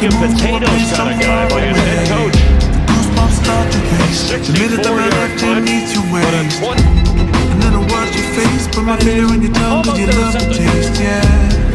like a potatoes kind of guy, but his head coach. Goosebumps start to race. The minute that my left hand meets your waist, and then I watch your face, put my finger in your tongue, 'cause you love the taste, yeah.